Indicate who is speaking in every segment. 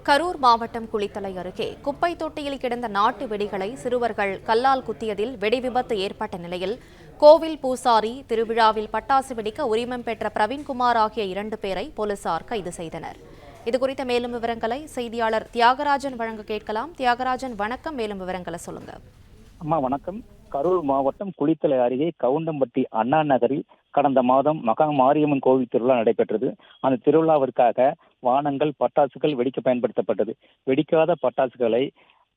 Speaker 1: கரூர் மாவட்டம் குளித்தலை அருகே குப்பை தொட்டியில் கிடந்த நாட்டு வெடிகளை சிறுவர்கள் கல்லால் குத்தியதில் வெடி விபத்து ஏற்பட்ட நிலையில் கோவில் பூசாரி திருவிழாவில் பட்டாசு வெடிக்க உரிமம் பெற்ற பிரவீன்குமார் ஆகிய 2 பேரை போலீசார் கைது செய்தனர். இதுகுறித்த மேலும் விவரங்களை செய்தியாளர் தியாகராஜன் வழங்க கேட்கலாம். தியாகராஜன், வணக்கம். மேலும் விவரங்களை சொல்லுங்க.
Speaker 2: அம்மா வணக்கம். கரூர் மாவட்டம் குளித்தலை அருகே கவுண்டம்பட்டி அண்ணா நகரில் கடந்த மாதம் மகா மாரியம்மன் கோவில் திருவிழா நடைபெற்றது. அந்த திருவிழாவிற்காக வானங்கள், பட்டாசுகள் வெடிக்க பயன்படுத்தப்பட்டது. வெடிக்காத பட்டாசுகளை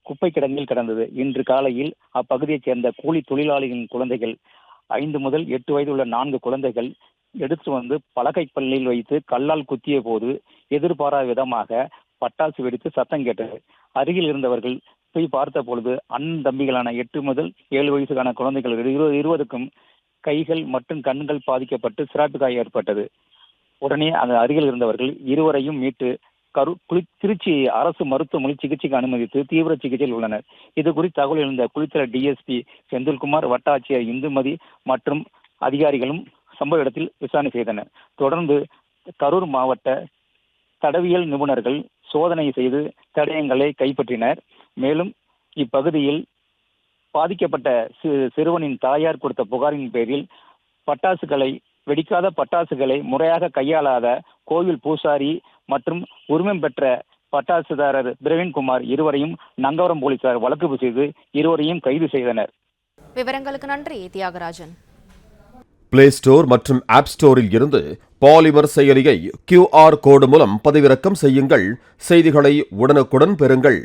Speaker 2: குப்பை கிடங்கில் கிடந்தது. இன்று காலையில் அப்பகுதியைச் சேர்ந்த கூலி தொழிலாளிகளின் குழந்தைகள் 5 முதல் 8 வயது உள்ள 4 குழந்தைகள் எடுத்து வந்து பலகை பள்ளியில் வைத்து கல்லால் குத்திய போது எதிர்பாராத விதமாக பட்டாசு வெடித்து சத்தம் கேட்டது. அருகில் இருந்தவர்கள் போய் பார்த்த பொழுது அண்ணன் தம்பிகளான 8 முதல் 7 வயசுக்கான குழந்தைகள் 20க்கும் கைகள் மற்றும் கண்கள் பாதிக்கப்பட்டு சிராட்டு காயம் ஏற்பட்டது. உடனே அந்த அருகில் இருந்தவர்கள் இருவரையும் மீட்டு திருச்சி அரசு மருத்துவமனை சிகிச்சைக்கு அனுமதித்து தீவிர சிகிச்சையில் உள்ளனர். இது குறித்து தகவல் இருந்த குளித்தலை டிஎஸ்பி செந்தில்குமார், வட்டாட்சியர் இந்துமதி மற்றும் அதிகாரிகளும் சம்பவ இடத்தில் விசாரணை செய்தனர். தொடர்ந்து கரூர் மாவட்ட தடவியல் நிபுணர்கள் சோதனை செய்து தடயங்களை கைப்பற்றினர். மேலும் இப்பகுதியில் பாதிக்கப்பட்ட சிறுவனின் தாயார் கொடுத்த புகாரின் பேரில் வெடிக்காத பட்டாசுகளை முறையாக கையாளாத கோவில் பூசாரி மற்றும் உரிமம் பெற்ற பட்டாசுதாரர் பிரவீன்குமார் இருவரையும் நங்கவரம் போலீசார் வழக்கு செய்து இருவரையும் கைது செய்தனர்.
Speaker 1: விவரங்களுக்கு நன்றி தியாகராஜன்.
Speaker 3: பிளே ஸ்டோர் மற்றும் ஆப் ஸ்டோரில் இருந்து பாலிமர் செயலியை QR கோடு மூலம் பதிவிறக்கம் செய்யுங்கள். செய்திகளை உடனுக்குடன் பெறுங்கள்.